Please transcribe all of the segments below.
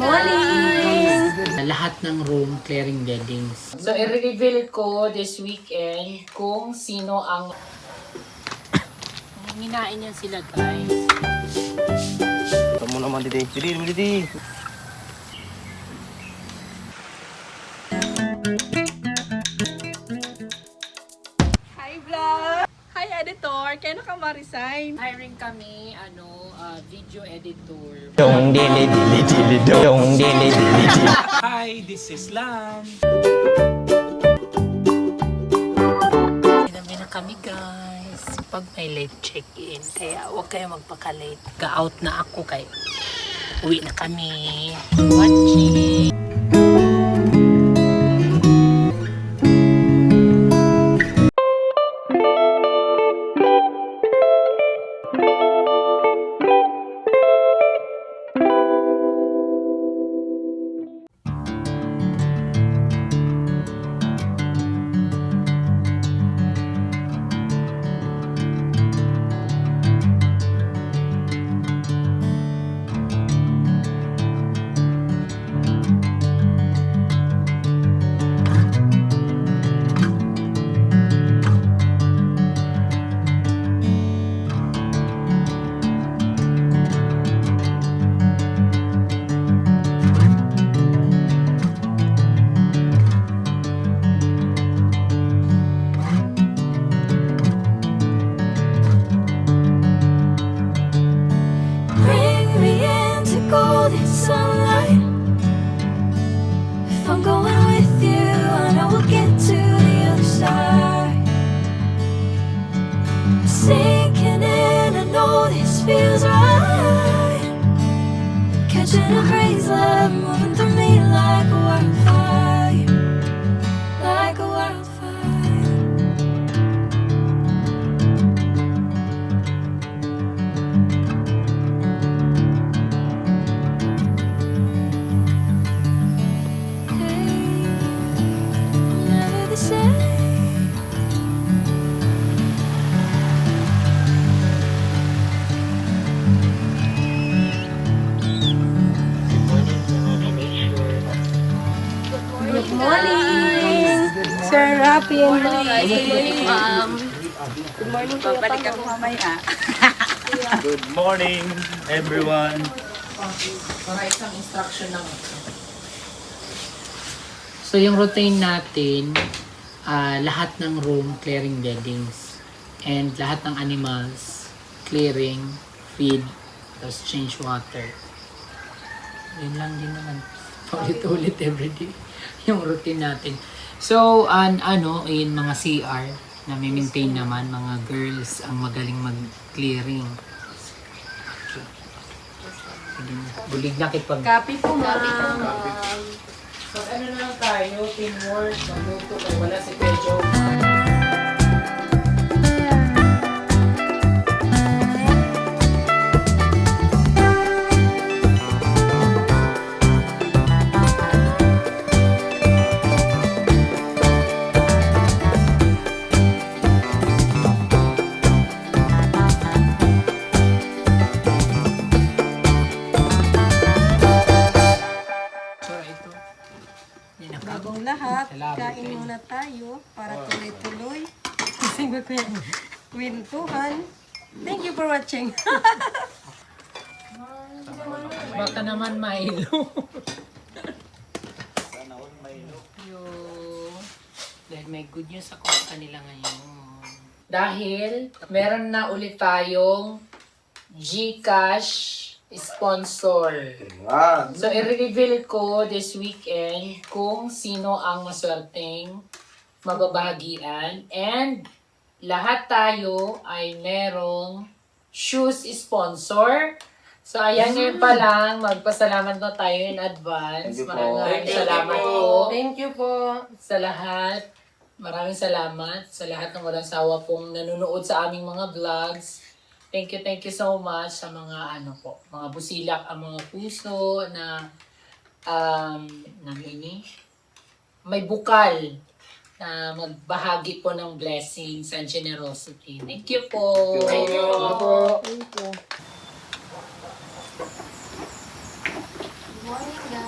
morning! Lahat ng room clearing beddings. So, i-reveal ko this weekend kung sino ang... Hinain yan sila, guys. Ito mo naman, Didi. Didi. Hi vlog! Hi editor! Kaya ka ma-resign? Hiring kami, video editor. Dong dili dili dili dong dili dili dili. Hi, this is Lam. Sinabi na kami, guys. Pag may late check-in, kaya huwag kayo magpaka-late. Ga-out na ako kay uwi na kami. Watching! Bring me into golden sunlight. If I'm going with you, I know we'll get to the other side. Sinking in, I know this feels right. Catching a breeze, love moving through me like a wildfire, like a wildfire. Never the same. Good morning! Sir Rapi and Good morning, ma'am. Good morning po. Balik ako mamaya. Good morning, everyone. Para isang instruction lang. So, yung routine natin, lahat ng room clearing beddings. And lahat ng animals, clearing, feed, tapos change water. Yun lang din naman. Ulit-ulit everyday yung routine natin. So, in mga CR, na maintain naman, mga girls ang magaling mag-clearing. Bulig na kitpag. Copy po, ma'am. So, na lang tayo, teamwork, magluto, kaya wala si Pedro. Bagong lahat, Salamat kain kayo. muna tayo para tuloy-tuloy. Kasi kwentuhan. Thank you for watching. Baka naman Milo. Yo. Dahil may good news ako sa kanila ngayon. Dahil meron na ulit tayong GCash sponsor. So, i-reveal ko this weekend kung sino ang maswerteng mababahagian. And lahat tayo ay merong shoes sponsor. So, ayan ngayon pa lang, magpasalamat na tayo in advance. Maraming salamat po. Thank you po. Sa lahat. Maraming salamat sa lahat ng walang sawa pong nanonood sa aming mga vlogs. Thank you so much sa mga mga busilak, ang mga puso na may bukal na magbahagi po ng blessings and generosity. Thank you po. Thank you. Good morning, guys.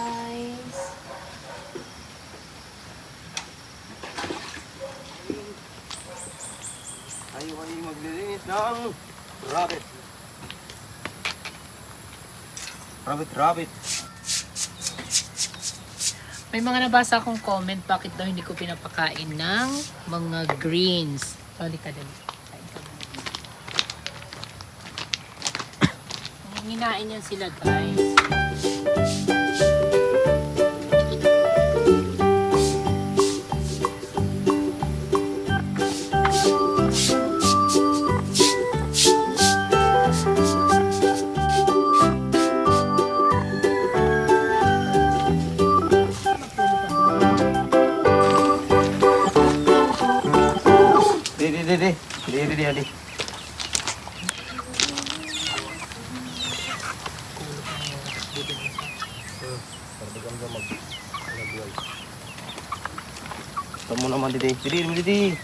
ng rabbit. Rabbit. May mga nabasa akong comment, bakit daw hindi ko pinapakain ng mga greens. Sorry ka din. Hinain yan sila, guys. Di. Kamu naman Didi. Didi.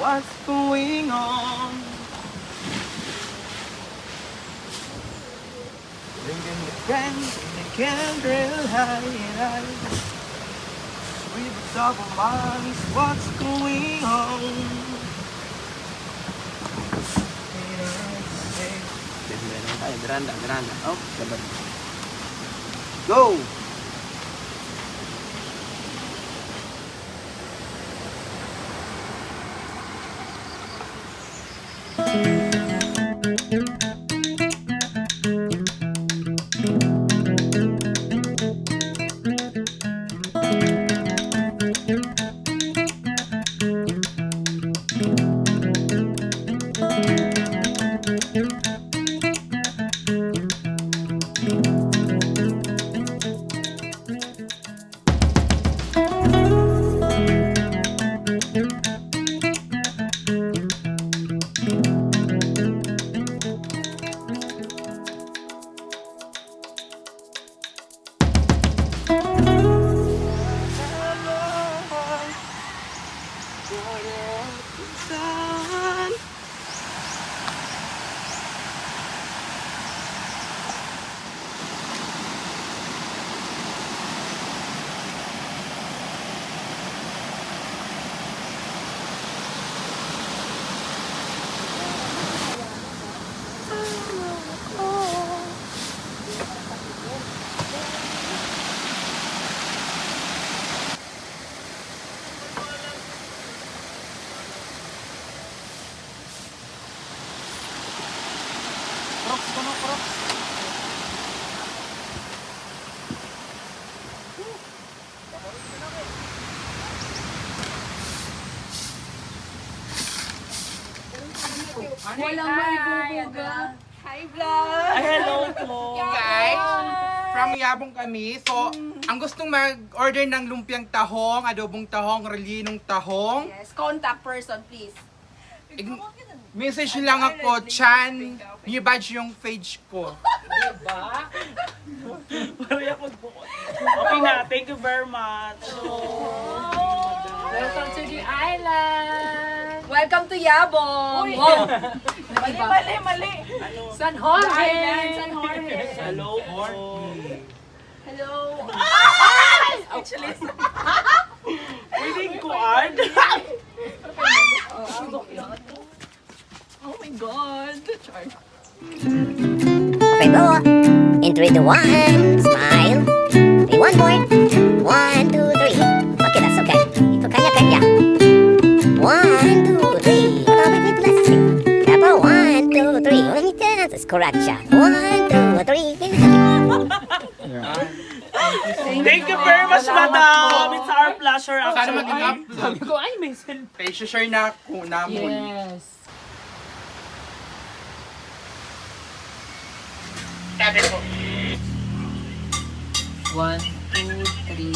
What's going on? Bringing your friends and the candle high. With the top of minds, what's going on? Beranda. Oh, sabar. Go! Walang maibubuga. Ay, hello po. Guys, from Yabong kami. So, ang gustong mag-order ng lumpiang tahong, adobong tahong, relinong tahong, Yes, contact person, please. message lang ako, Chan, i-badge yung page ko. Pari ako po. Okay na, thank you very much. Welcome to the island! Welcome to Yabong. Wow. Mali. San Jorge! San Jorge. Hello po. Hello. Actually, pwedeng kuan. Oh my God. Okay, go. In 3, 2, 1. Smile. 3, 1 more. 1, 2, 3. Okay, that's okay. Ito kanya-kanya. 1, 2, 3. Wait, let's see. Tapos 1, 2, 3. That's correct siya. 1, 2, 3. Thank you very much, madam. It's our pleasure. Sana Actually. mag-upload. Sabi ko, ay, may selfie. Page share na ako namon. Yes. Sabi po. 1, 2, 3.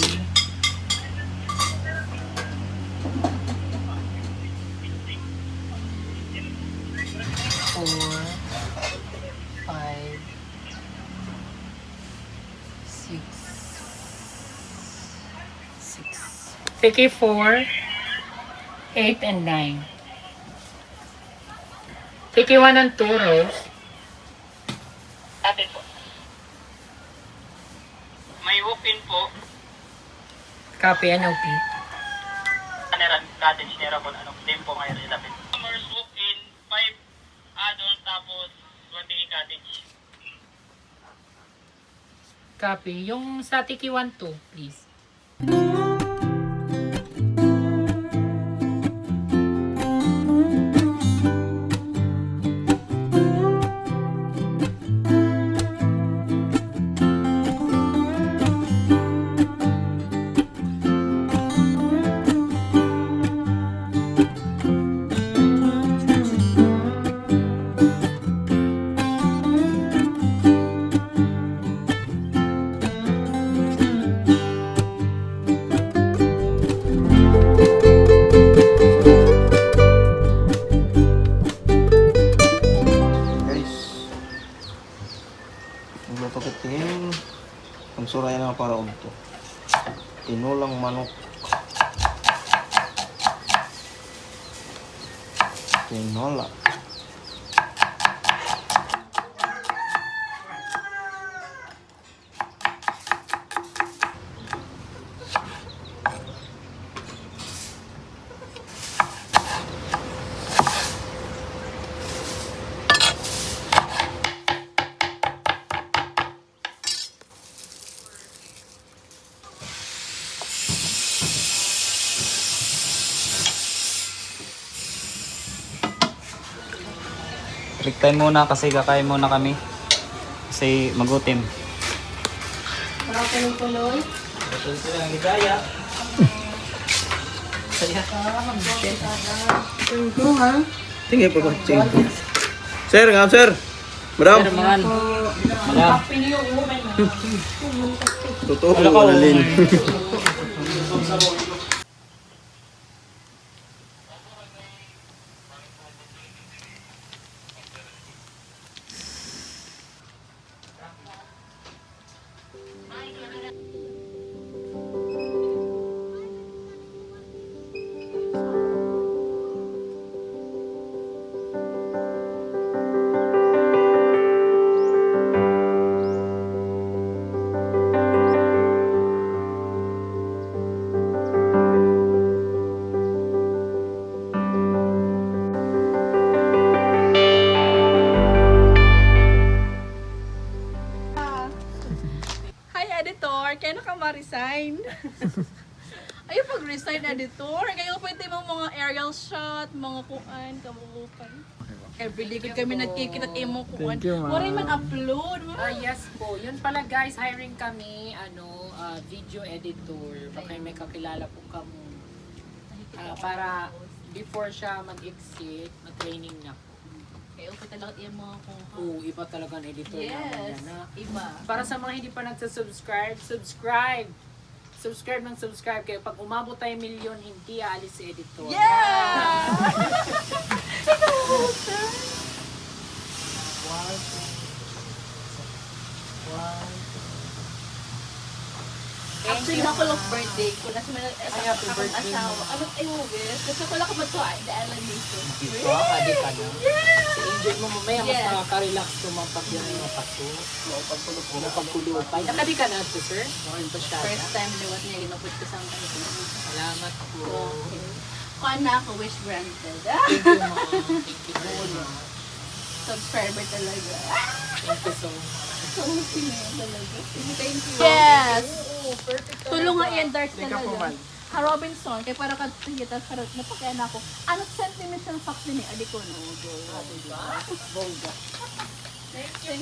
4, 5, 6. Picky 4, 8, and 9. Picky 1 and 2, Rose. Sabi po. May walk-in po. Copy, NOP. Kaneran cottage nera po. Ano, din po ngayon ilapit. Summers walk-in, 5 adult tapos 20 cottage. Copy. Yung sa Tiki 1, 2, please. Guys, magluto kiting pangsuray na para unto. Tinulang manok. Tinola. Break time muna kasi kakain muna kami. Kasi magutim. Para tuloy-tuloy. Tunggu ha. Tingin po ba? Sir, nga sir. Madam. Madam. Totoo po manalin. Hi, editor. Kaya na ka ma-resign? Ayaw pag-resign, editor. Kaya pwede mo mga aerial shot, mga kuan, kamukupan. Everyday ko kami nagkikita mo kuan. Waray man upload. Yes po. Yun pala guys, hiring kami, video editor. Baka may kakilala po kamo. Para before siya mag-exit, mag-training na po. Kaya upo talaga yung mga kuha. Oo, iba talaga ang editor naman Yes, yan. Ha? iba. Para sa mga hindi pa nagsasubscribe, subscribe! Subscribe ng subscribe. Kaya pag umabot tayo milyon, hindi aalis si editor. Yeah! Actually, ako lang birthday ko. Nasa may happy birthday mo. asawa. Ano ay mo, guys? Kasi wala ka ba ito ay daalan dito? Ito, adi ka na. So, enjoy mo mamaya, mas Yes. nakaka-relax tumampak yan yung paso. Pagkulupay. Nakadi ka na ito, sir? Mukhang pa siya. First time liwat niya, ginapot ko sa mga Salamat po. Okay. Kuha na ako, wish granted. Thank you, ma'am. Thank you very much. Subscriber talaga. Thank you so much. So, sino yan talaga? Thank you. Yes! Tulong nga yan, Dark talaga. Ha, Robinson, kaya para ka kita, napakaya na ako. Anong sentiments ng fact din eh? Adi ko, no? Volga. Thank you,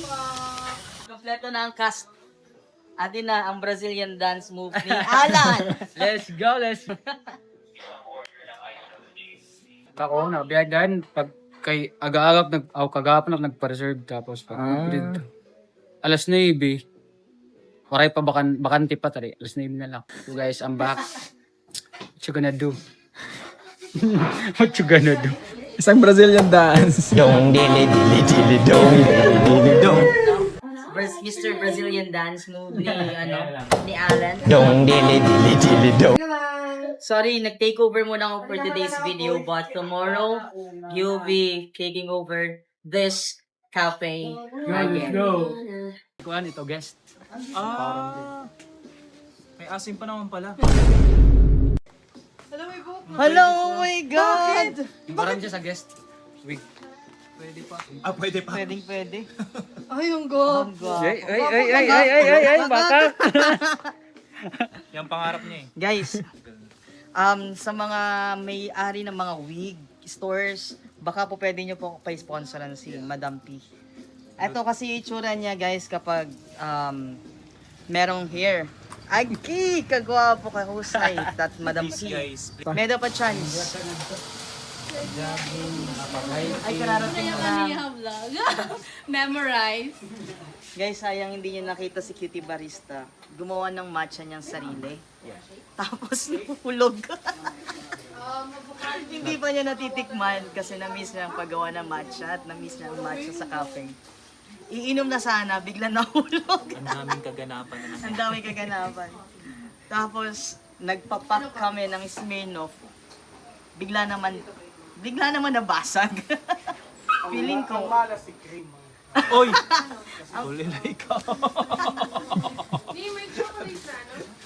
Kompleto na ang cast. Atin na ang Brazilian dance move ni Alan. Let's go, let's Ako na, biyagan pag kay aga-agap kagapon nagpa-reserve tapos pag alas 9. Waray pa bakante pa tari. Alas 9 na lang. So guys, I'm back. What you gonna do? What you gonna do? Isang Brazilian dance. Dong dili dili dili dong dili dili dong. Mr. Brazilian dance move ni, ni Alan. Dong dili dili dili dong. Sorry, nag-take over muna ako for today's video, but tomorrow, you'll be taking over this cafe again. Kuan ito, guest. May asim pa naman pala. Hello, oh my God! Parang siya sa guest. Wig. Pwede pa. Pwede. Ay, yung go. Ay, baka. Yung pangarap niya eh. Guys, sa mga may-ari ng mga wig stores, baka po pwede nyo po pa-sponsoran si Madam P. Ito kasi itsura niya guys kapag merong hair. Agi! Kagwapo, kahusay. That Madam P. Medo pa chance. Ay, kararating mo lang. vlog. Memorize. Guys, sayang hindi niya nakita si Cutie Barista. Gumawa ng matcha niyang sarili. Tapos nahulog. Hindi pa niya natitikman kasi na-miss niya ang paggawa ng matcha at na-miss niya ang matcha sa cafe. Iinom na sana, bigla nahulog. Ang daming kaganapan na Ang daming kaganapan. Tapos, nagpapak kami ng Smirnoff. Bigla naman nabasag. Feeling ko. Oy! Kulila ikaw.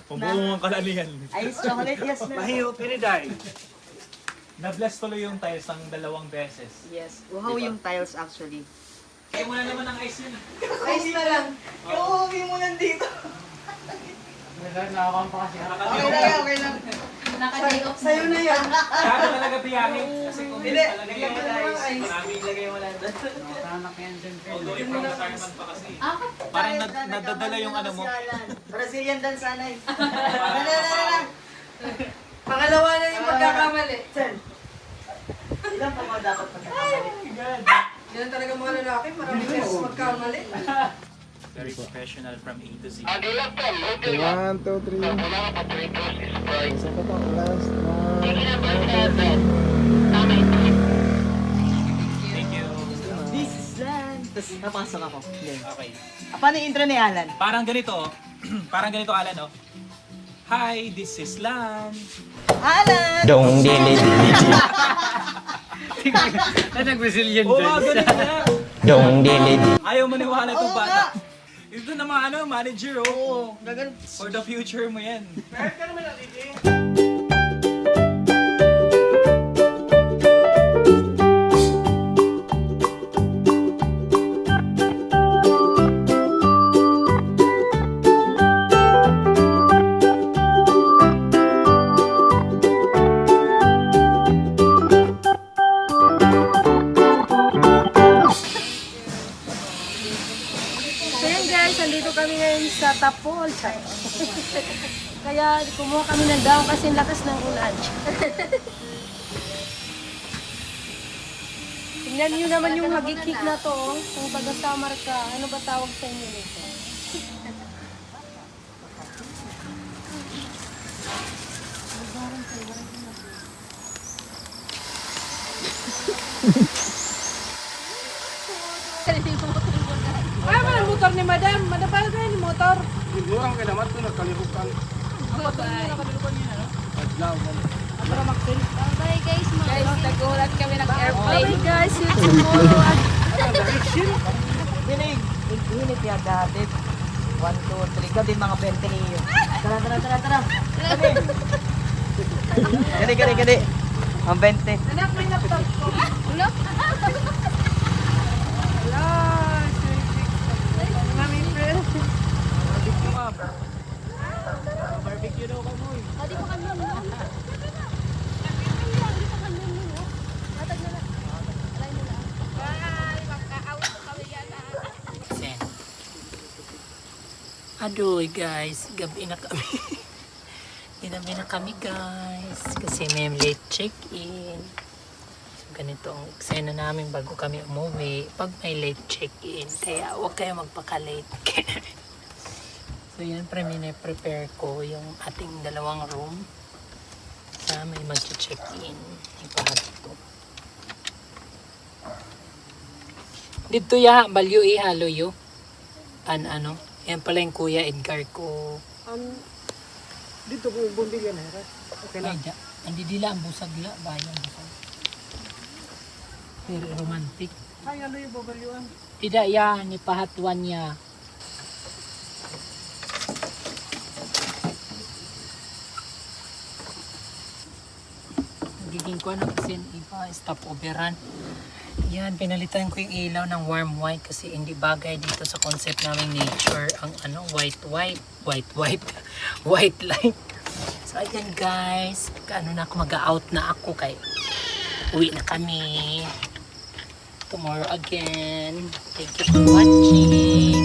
Pumbuong ang kalalihan. Ice chocolate, yes na. Mahirap piniday. Na-bless tuloy yung tiles ng 2 beses. Yes. Wow yung tiles actually. Kaya mo na naman ang ice yun. Ice na lang. Kauwi mo nandito. Okay lang. Naka-take off. Sa'yo na yan. Kaya talaga biyahe. Kasi kung Hindi. talaga yung ice, marami Ilagay mo lang doon. although yung retirement pa kasi. Ah, Parang nadadala yung ano mo. Brazilian dance sanay. Pangalawa na yung magkakamali. Ilan pa ba dapat pagkakamali? Yan talaga mga lalaki, maraming beses magkamali. Very professional from A to Z. 1, 2, 3. Isa pa pa. Last one. Thank you. This is land. Tapos napasok ako. Okay. Paano yung intro ni Alan? Parang ganito. Parang ganito, Alan, oh. Hi, this is Lan. Alan! Dong dili dili dili. Nag-Brazilian Oo, dance. ganun na. Dong dili dili. Ayaw maniwala itong Oo bata. Ito na mga manager, oh. Oo, gagano. For the future mo yan. So yun guys, nandito kami ngayon sa Tapol. Kaya kumuha kami ng daon kasi ang lakas ng ulan. Tingnan nyo naman yung hagikik na to. Oh. Kung taga-Samar ka, ano ba tawag sa inyo nito? Ay, walang motor ni madam. Madam, paano kayo ni motor? Sigurang ka naman ito nakalihukan. Bye guys, guys, nagulat kami ng airplane. Okay guys, see you tomorrow. Init ya dati. 1, 2, 3. Gabi mga 20 niyo. Tara. Gadi. Ang 20. Anak, may laptop ko. Ulo? Hello, mami friend. Barbecue daw ka mo. Di pa kami lang. Adoy guys, gabi na kami. Gabi na kami guys. Kasi may late check-in. So ganito ang eksena namin bago kami umuwi pag may late check-in. Kaya huwag kayo magpaka-late. So yan, prepare ko yung ating dalawang room sa may mag-check-in. Ipahato. Dito ya, balyo halo yo. Ano? Yan pala yung Kuya Edgar ko. Dito ko bumbilya na. Okay Ay, andi dila ang busag la. Bayan busag. Pero romantic. Ay, ano yung babalyuan? Tidak ya, ni pahatuan niya. Nagiging ko na kasi iba, stop overan. Yan, pinalitan ko yung ilaw ng warm white kasi hindi bagay dito sa concept namin nature ang white light. So ayan guys, na ako mag-out na ako kay uwi na kami. Tomorrow again. Thank you for watching.